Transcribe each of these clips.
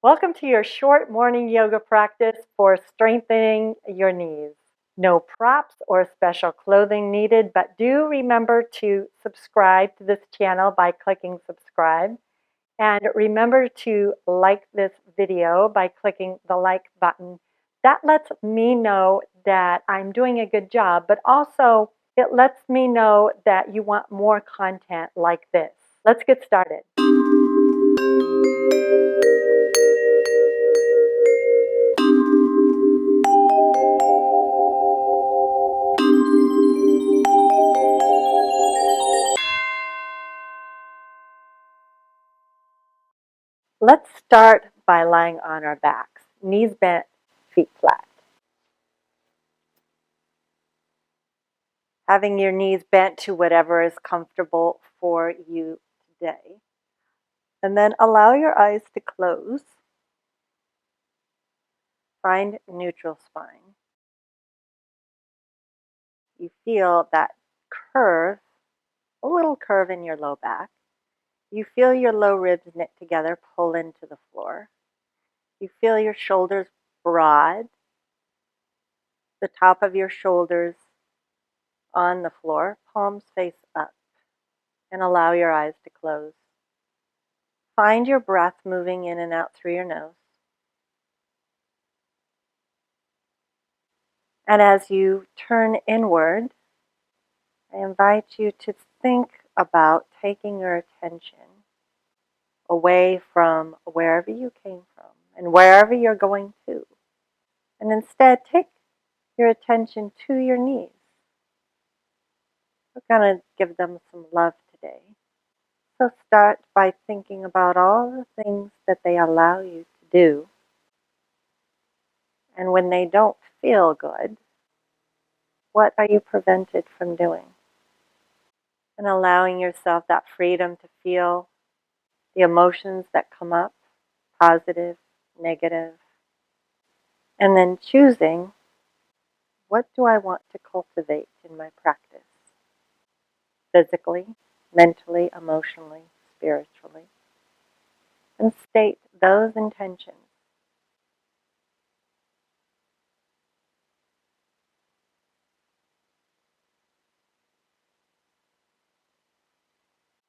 Welcome to your short morning yoga practice for strengthening your knees. No props or special clothing needed, but do remember to subscribe to this channel by clicking subscribe. And remember to like this video by clicking the like button. That lets me know that I'm doing a good job, but also it lets me know that you want more content like this. Let's get started. Let's start by lying on our backs, knees bent, feet flat. Having your knees bent to whatever is comfortable for you today. And then allow your eyes to close. Find neutral spine. You feel that curve, a little curve in your low back. You feel your low ribs knit together, pull into the floor. You feel your shoulders broad, the top of your shoulders on the floor, palms face up, and allow your eyes to close. Find your breath moving in and out through your nose. And as you turn inward, I invite you to think about taking your attention away from wherever you came from and wherever you're going to. And instead, take your attention to your knees. We're going to give them some love today. So start by thinking about all the things that they allow you to do. And when they don't feel good, what are you prevented from doing? And allowing yourself that freedom to feel the emotions that come up, positive, negative, and then choosing, what do I want to cultivate in my practice? Physically, mentally, emotionally, spiritually. And state those intentions.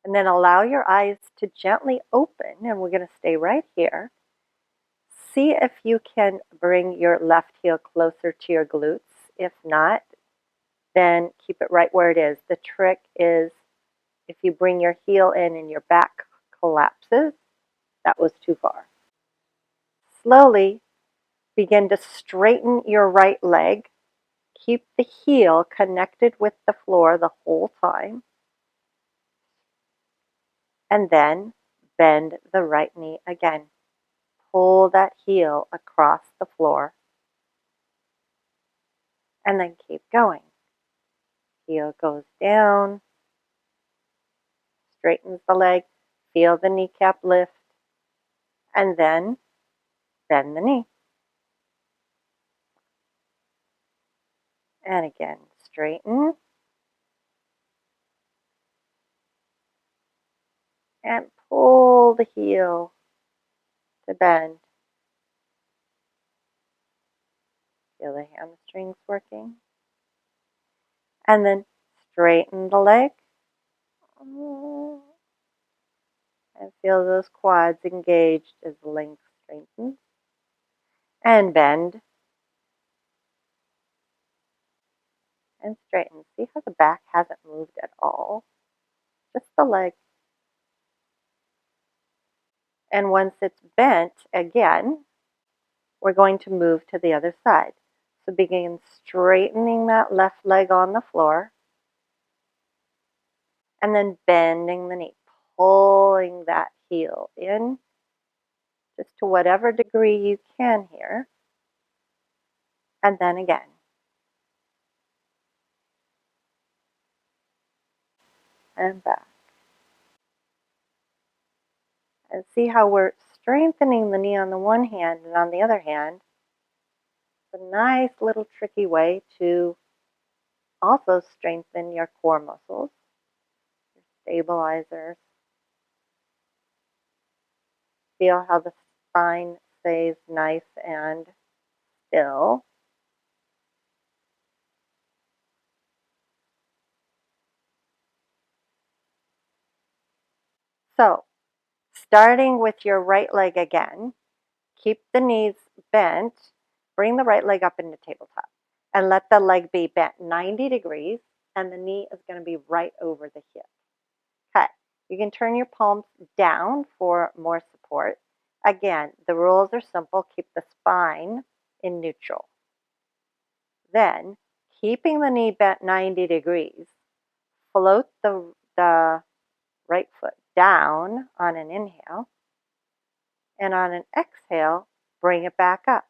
And then allow your eyes to gently open, and we're going to stay right here. See if you can bring your left heel closer to your glutes. If not, then keep it right where it is. The trick is if you bring your heel in and your back collapses, that was too far. Slowly begin to straighten your right leg. Keep the heel connected with the floor the whole time. And then bend the right knee again. Pull that heel across the floor. And then keep going. Heel goes down. Straightens the leg. Feel the kneecap lift. And then bend the knee. And again, straighten. And pull the heel to bend. Feel the hamstrings working. And then straighten the leg. And feel those quads engaged as the length strengthens. And bend. And straighten. See how the back hasn't moved at all? Just the leg. And once it's bent again, we're going to move to the other side. So begin straightening that left leg on the floor. And then bending the knee, pulling that heel in just to whatever degree you can here. And then again. And back. And see how we're strengthening the knee on the one hand, and on the other hand, it's a nice little tricky way to also strengthen your core muscles, your stabilizers. Feel how the spine stays nice and still. So, starting with your right leg again, keep the knees bent, bring the right leg up into tabletop, and let the leg be bent 90 degrees, and the knee is going to be right over the hip. Okay, you can turn your palms down for more support. Again, the rules are simple. Keep the spine in neutral. Then, keeping the knee bent 90 degrees, float the right foot down on an inhale, and on an exhale, bring it back up.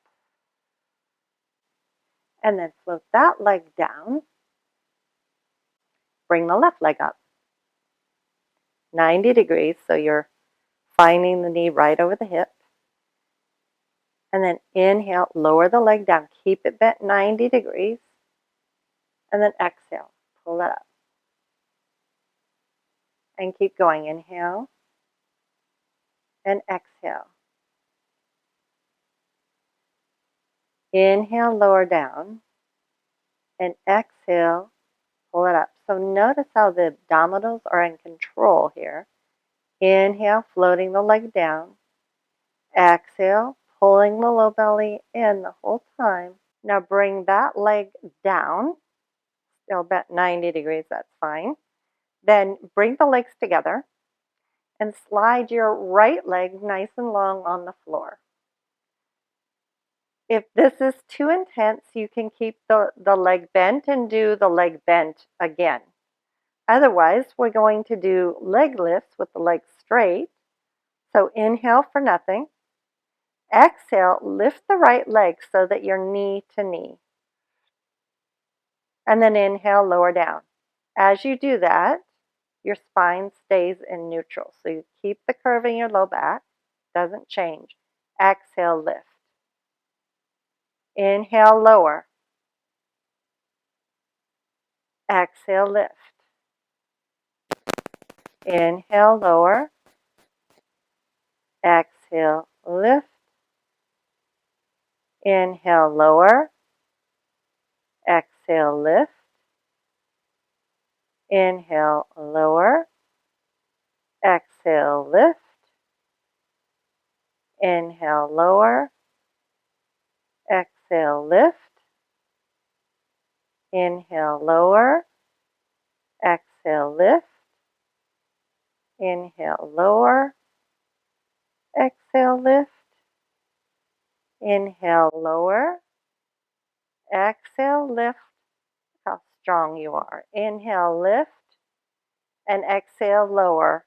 And then float that leg down, bring the left leg up 90 degrees, so you're finding the knee right over the hip. And then inhale, lower the leg down, keep it bent 90 degrees. And then exhale, pull it up. And keep going. Inhale and exhale. Inhale, lower down. And exhale, pull it up. So notice how the abdominals are in control here. Inhale, floating the leg down. Exhale, pulling the low belly in the whole time. Now bring that leg down, still bent 90 degrees, that's fine. Then bring the legs together and slide your right leg nice and long on the floor. If this is too intense, you can keep the leg bent and do the leg bent again. Otherwise, we're going to do leg lifts with the legs straight. So inhale for nothing. Exhale, lift the right leg so that you're knee to knee. And then inhale, lower down. As you do that, your spine stays in neutral. So you keep the curve in your low back, doesn't change. Exhale, lift. Inhale, lower. Exhale, lift. Inhale, lower. Exhale, lift. Inhale, lower. Exhale, lift. Inhale, lower. Exhale, lift. Inhale, lower. Exhale, lift. Inhale, lower. Exhale, lift. Inhale, lower. Exhale, lift. Inhale, lower. Exhale, lift. How strong you are. Inhale, lift. And exhale, lower.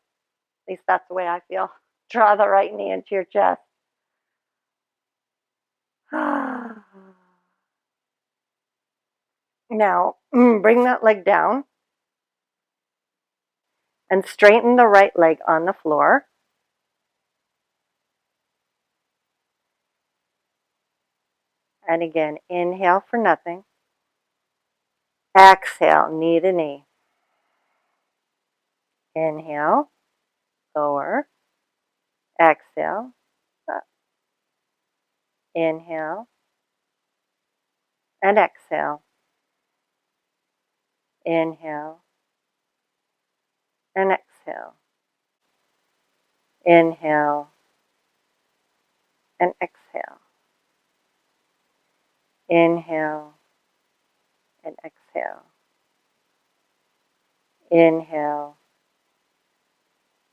At least that's the way I feel. Draw the right knee into your chest. Now, bring that leg down and straighten the right leg on the floor. And again, inhale for nothing. Exhale, knee to knee. Inhale, lower. Exhale, up. Inhale, and exhale. Inhale, and exhale. Inhale, and exhale. Inhale, and exhale. Inhale,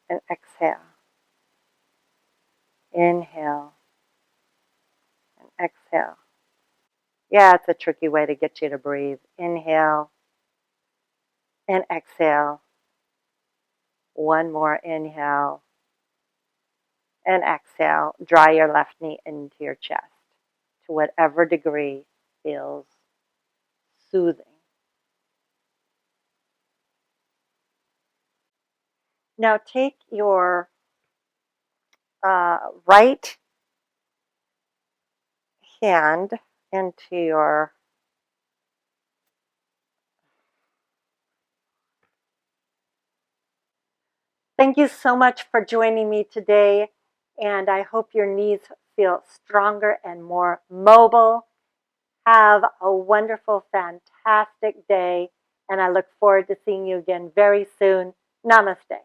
and exhale. Inhale, and exhale. Yeah, it's a tricky way to get you to breathe. Inhale, and exhale. One more inhale, and exhale. Draw your left knee into your chest to whatever degree feels soothing. Now take your right hand into your Thank you so much for joining me today. And I hope your knees feel stronger and more mobile. Have a wonderful, fantastic day. And I look forward to seeing you again very soon. Namaste.